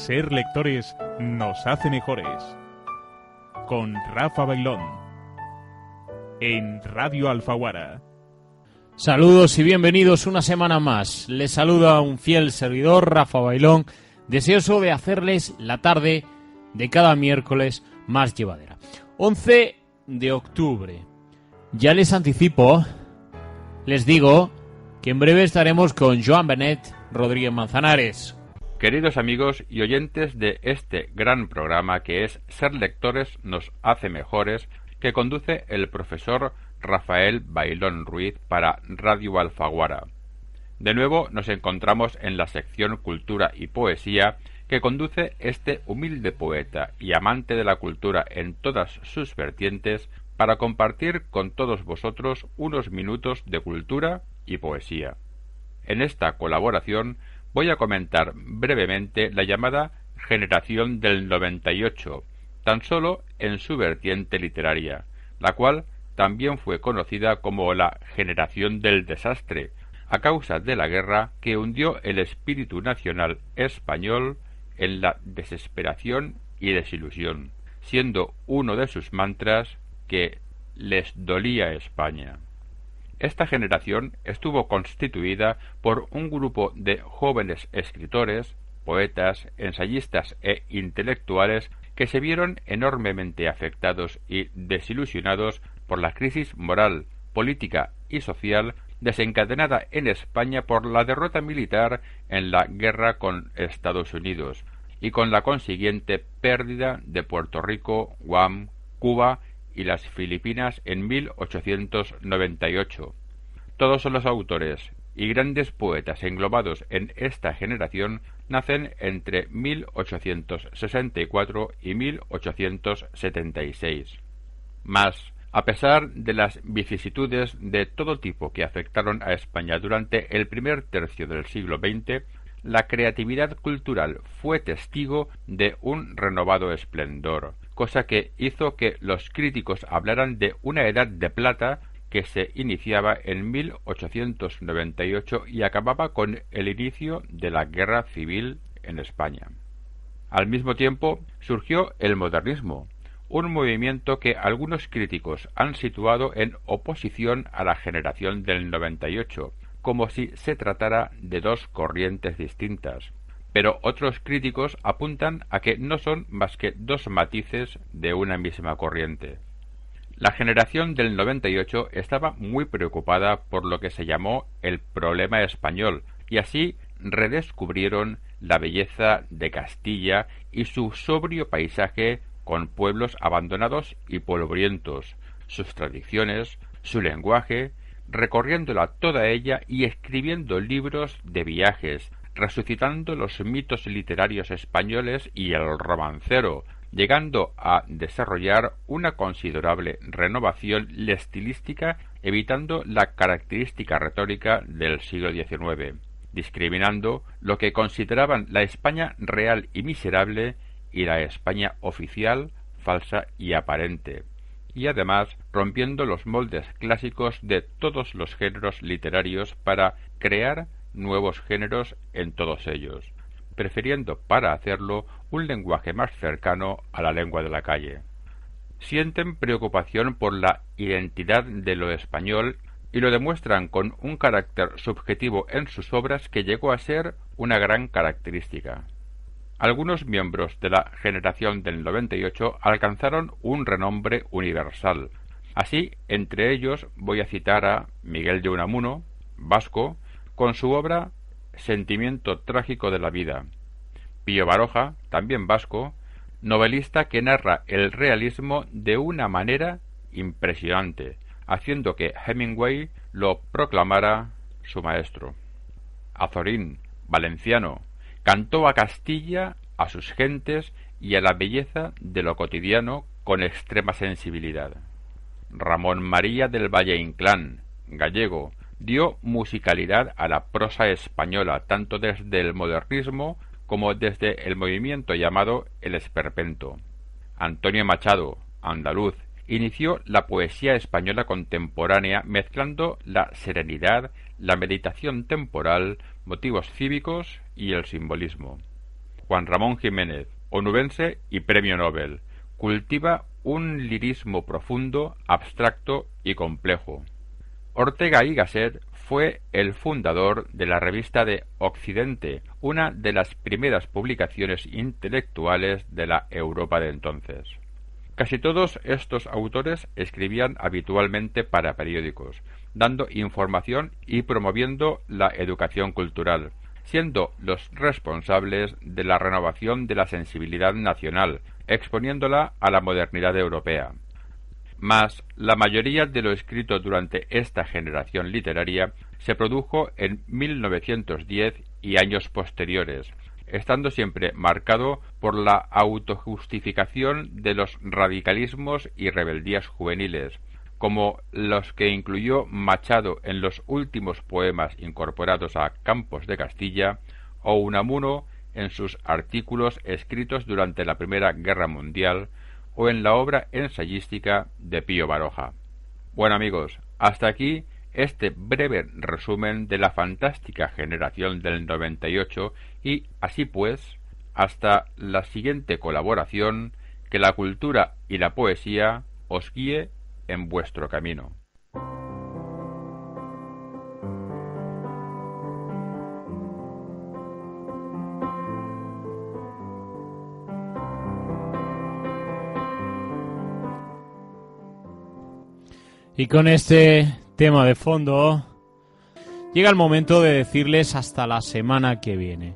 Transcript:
Ser lectores nos hace mejores. Con Rafa Bailón. En Radio Alfaguara. Saludos y bienvenidos una semana más. Les saluda un fiel servidor, Rafa Bailón, deseoso de hacerles la tarde de cada miércoles más llevadera. 11 de octubre. Ya les anticipo, les digo que en breve estaremos con Joan Benet Rodríguez Manzanares. Queridos amigos y oyentes de este gran programa que es Ser lectores nos hace mejores, que conduce el profesor Rafael Bailón Ruiz para Radio Alfaguara. De nuevo nos encontramos en la sección Cultura y Poesía que conduce este humilde poeta y amante de la cultura en todas sus vertientes para compartir con todos vosotros unos minutos de cultura y poesía. En esta colaboración voy a comentar brevemente la llamada Generación del 98, tan solo en su vertiente literaria, la cual también fue conocida como la Generación del Desastre, a causa de la guerra que hundió el espíritu nacional español en la desesperación y desilusión, siendo uno de sus mantras que les dolía España. Esta generación estuvo constituida por un grupo de jóvenes escritores, poetas, ensayistas e intelectuales que se vieron enormemente afectados y desilusionados por la crisis moral, política y social desencadenada en España por la derrota militar en la guerra con Estados Unidos y con la consiguiente pérdida de Puerto Rico, Guam, Cuba y las Filipinas en 1898. Todos los autores y grandes poetas englobados en esta generación nacen entre 1864 y 1876. Mas, a pesar de las vicisitudes de todo tipo que afectaron a España durante el primer tercio del siglo XX, la creatividad cultural fue testigo de un renovado esplendor, cosa que hizo que los críticos hablaran de una edad de plata que se iniciaba en 1898 y acababa con el inicio de la Guerra Civil en España. Al mismo tiempo surgió el modernismo, un movimiento que algunos críticos han situado en oposición a la generación del 98, como si se tratara de dos corrientes distintas, pero otros críticos apuntan a que no son más que dos matices de una misma corriente. La generación del 98 estaba muy preocupada por lo que se llamó el problema español, y así redescubrieron la belleza de Castilla y su sobrio paisaje con pueblos abandonados y polvorientos, sus tradiciones, su lenguaje, recorriéndola toda ella y escribiendo libros de viajes, resucitando los mitos literarios españoles y el romancero, llegando a desarrollar una considerable renovación estilística, evitando la característica retórica del siglo XIX, discriminando lo que consideraban la España real y miserable y la España oficial, falsa y aparente, y además rompiendo los moldes clásicos de todos los géneros literarios para crear nuevos géneros en todos ellos, prefiriendo para hacerlo un lenguaje más cercano a la lengua de la calle. Sienten preocupación por la identidad de lo español y lo demuestran con un carácter subjetivo en sus obras que llegó a ser una gran característica. Algunos miembros de la generación del 98 alcanzaron un renombre universal. Así, entre ellos voy a citar a Miguel de Unamuno, vasco, con su obra Sentimiento trágico de la vida; Pío Baroja, también vasco, novelista que narra el realismo de una manera impresionante, haciendo que Hemingway lo proclamara su maestro. Azorín, valenciano, cantó a Castilla, a sus gentes y a la belleza de lo cotidiano con extrema sensibilidad. Ramón María del Valle Inclán, gallego, dio musicalidad a la prosa española tanto desde el modernismo como desde el movimiento llamado el esperpento. Antonio Machado, andaluz, inició la poesía española contemporánea mezclando la serenidad, la meditación temporal, motivos cívicos y el simbolismo. Juan Ramón Jiménez, onubense y premio Nobel. Cultiva un lirismo profundo, abstracto y complejo. Ortega y Gasset fue el fundador de la revista de Occidente, una de las primeras publicaciones intelectuales de la Europa de entonces. Casi todos estos autores escribían habitualmente para periódicos, dando información y promoviendo la educación cultural, siendo los responsables de la renovación de la sensibilidad nacional, exponiéndola a la modernidad europea. Mas la mayoría de lo escrito durante esta generación literaria se produjo en 1910 y años posteriores, estando siempre marcado por la autojustificación de los radicalismos y rebeldías juveniles, como los que incluyó Machado en los últimos poemas incorporados a Campos de Castilla, o Unamuno en sus artículos escritos durante la Primera Guerra Mundial, o en la obra ensayística de Pío Baroja. Bueno amigos, hasta aquí este breve resumen de la fantástica generación del 98 y así pues, hasta la siguiente colaboración, que la cultura y la poesía os guíe en vuestro camino. Y con este tema de fondo, llega el momento de decirles hasta la semana que viene.